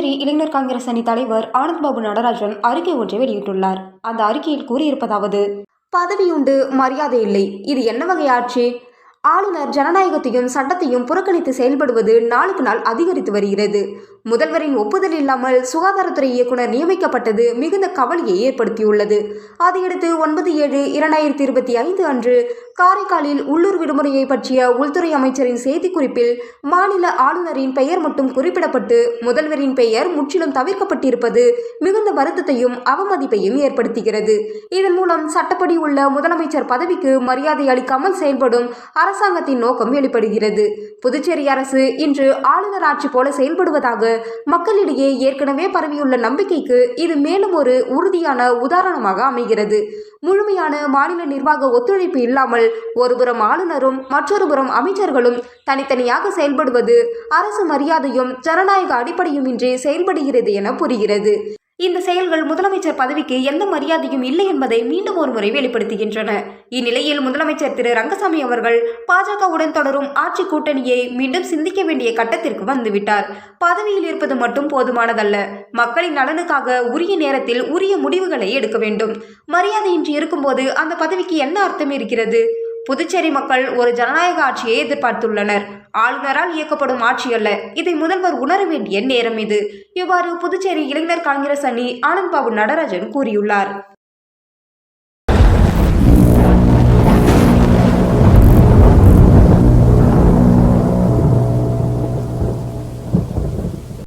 புதுச்சேரி இளைஞர் காங்கிரஸ் அணி தலைவர் ஆனந்த் பாபு நடராஜன் அறிக்கை ஒன்றை வெளியிட்டுள்ளார். அந்த அறிக்கையில் கூறியிருப்பதாவது: பதவியுண்டு, மரியாதை இல்லை. இது என்ன வகை ஆட்சி? ஆளுநர் ஜனநாயகத்தையும் சட்டத்தையும் புறக்கணித்து செயல்படுவது நாளுக்கு நாள் அதிகரித்து வருகிறது. முதல்வரின் ஒப்புதல் இல்லாமல் சுகாதாரத்துறை இயக்குநர் நியமிக்கப்பட்டது மிகுந்த கவலையை ஏற்படுத்தியுள்ளது. அதையடுத்து 9/7/2025 அன்று காரைக்காலில் உள்ளூர் விடுமுறையை பற்றிய உள்துறை அமைச்சரின் செய்திக்குறிப்பில் மாநில ஆளுநரின் பெயர் மட்டும் குறிப்பிடப்பட்டு முதல்வரின் பெயர் முற்றிலும் தவிர்க்கப்பட்டிருப்பது மிகுந்த வருத்தத்தையும் அவமதிப்பையும் ஏற்படுத்துகிறது. இதன் மூலம் சட்டப்படி உள்ள முதலமைச்சர் பதவிக்கு மரியாதை அளிக்காமல் செயல்படும் அரசாங்கத்தின் நோக்கம் வெளிப்படுகிறது. புதுச்சேரி அரசு இன்று ஆளுநர் ஆட்சி போல செயல்படுவதாக மக்களிடையே ஏற்கனவே பரவியுள்ள நம்பிக்கைக்கு இது மேலும் ஒரு உறுதியான உதாரணமாக அமைகிறது. முழுமையான மாநில நிர்வாக ஒத்துழைப்பு இல்லாமல் ஒருபுறம் ஆளுநரும் மற்றொருபுறம் அமைச்சர்களும் தனித்தனியாக செயல்படுவது அரசு மரியாதையும் ஜனநாயக அடிப்படையும் இன்றி செயல்படுகிறது என புரிகிறது. இந்த செயல்கள் முதலமைச்சர் பதவிக்கு எந்த மரியாதையும் இல்லை என்பதை மீண்டும் ஒருமுறை வெளிப்படுத்துகின்றன. இந்நிலையில் முதலமைச்சர் திரு ரங்கசாமி அவர்கள் பாஜகவுடன் தொடரும் ஆட்சி கூட்டணியை மீண்டும் சிந்திக்க வேண்டிய கட்டத்திற்கு வந்துவிட்டார். பதவியில் இருப்பது மட்டும் போதுமானதல்ல. மக்களின் நலனுக்காக உரிய நேரத்தில் உரிய முடிவுகளை எடுக்க வேண்டும். மரியாதையின்றி இருக்கும்போது அந்த பதவிக்கு என்ன அர்த்தம் இருக்கிறது? புதுச்சேரி மக்கள் ஒரு ஜனநாயக ஆட்சியை எதிர்பார்த்துள்ளனர். ஆளுநரால் இயக்கப்படும் ஆட்சி அல்ல. இதை முதல்வர் உணர வேண்டிய நேரம் இது. இவ்வாறு புதுச்சேரி இளைஞர் காங்கிரஸ் அணி ஆனந்த் பாபு நடராஜன் கூறியுள்ளார்.